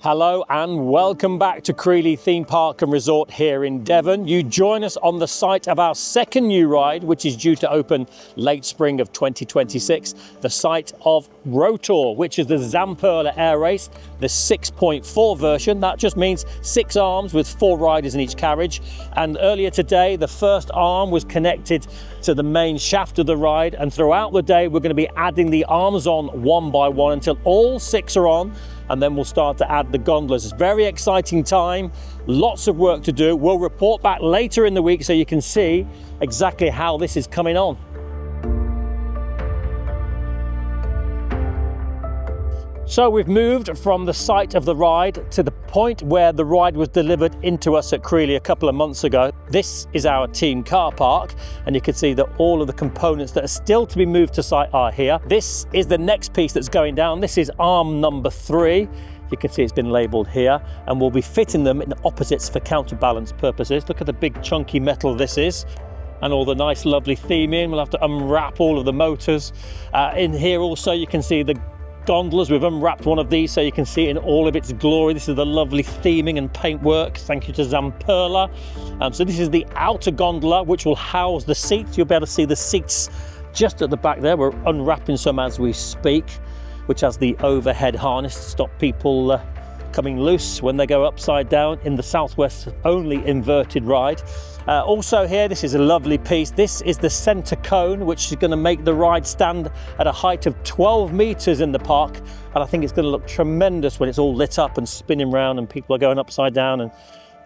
Hello and welcome back to Crealy Theme Park and Resort here in Devon. You join us on the site of our second new ride, which is due to open late spring of 2026, the site of Rotor, which is the Zamperla Air Race, the 6.4 version. That just means 6 arms with 4 riders in each carriage. And earlier today, the first arm was connected to the main shaft of the ride. And throughout the day, we're going to be adding the arms on one by one until all 6 are on. And then we'll start to add the gondolas. It's a very exciting time, lots of work to do. We'll report back later in the week so you can see exactly how this is coming on. So we've moved from the site of the ride to the point where the ride was delivered into us at Crealy a couple of months ago. This is our team car park, and you can see that all of the components that are still to be moved to site are here. This is the next piece that's going down. This is arm number 3. You can see it's been labelled here, and we'll be fitting them in opposites for counterbalance purposes. Look at the big chunky metal this is, and all the nice lovely theming. We'll have to unwrap all of the motors. In here also you can see the gondolas. We've unwrapped one of these so you can see it in all of its glory. This is the lovely theming and paintwork. Thank you to Zamperla. So this is the outer gondola, which will house the seats. You'll be able to see the seats just at the back there. We're unwrapping some as we speak, which has the overhead harness to stop people coming loose when they go upside down in the Southwest only inverted ride. Also here, this is a lovely piece. This is the center cone, which is going to make the ride stand at a height of 12 meters in the park. And I think it's going to look tremendous when it's all lit up and spinning around and people are going upside down and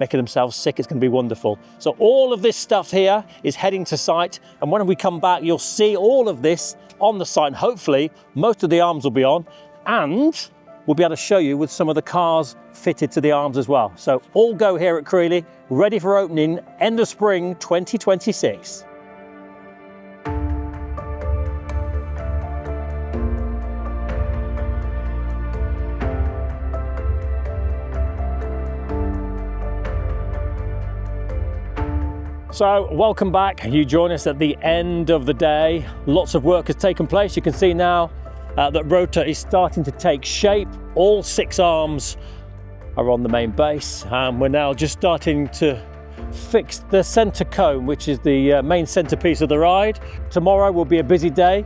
making themselves sick. It's going to be wonderful. So all of this stuff here is heading to site. And when we come back, you'll see all of this on the site. And hopefully most of the arms will be on, and we'll be able to show you with some of the cars fitted to the arms as well. So all go here at Crealy, ready for opening end of spring 2026. So welcome back. You join us at the end of the day. Lots of work has taken place. You can see now that Rotor is starting to take shape. All 6 arms are on the main base, and we're now just starting to fix the center cone, which is the main centerpiece of the ride. Tomorrow will be a busy day.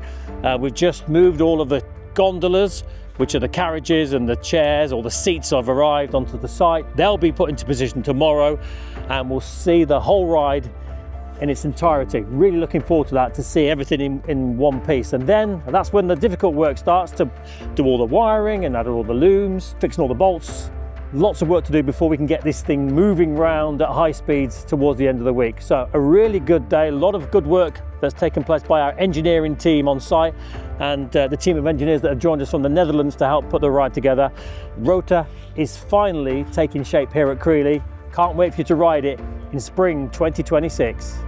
We've just moved all of the gondolas, which are the carriages and the chairs, or the seats have arrived onto the site. They'll be put into position tomorrow, and we'll see the whole ride in its entirety. Really looking forward to that, to see everything in one piece. And then that's when the difficult work starts, to do all the wiring and add all the looms, fixing all the bolts. Lots of work to do before we can get this thing moving around at high speeds towards the end of the week. So a really good day, a lot of good work that's taken place by our engineering team on site, and the team of engineers that have joined us from the Netherlands to help put the ride together. Rotor is finally taking shape here at Crealy. Can't wait for you to ride it in spring 2026.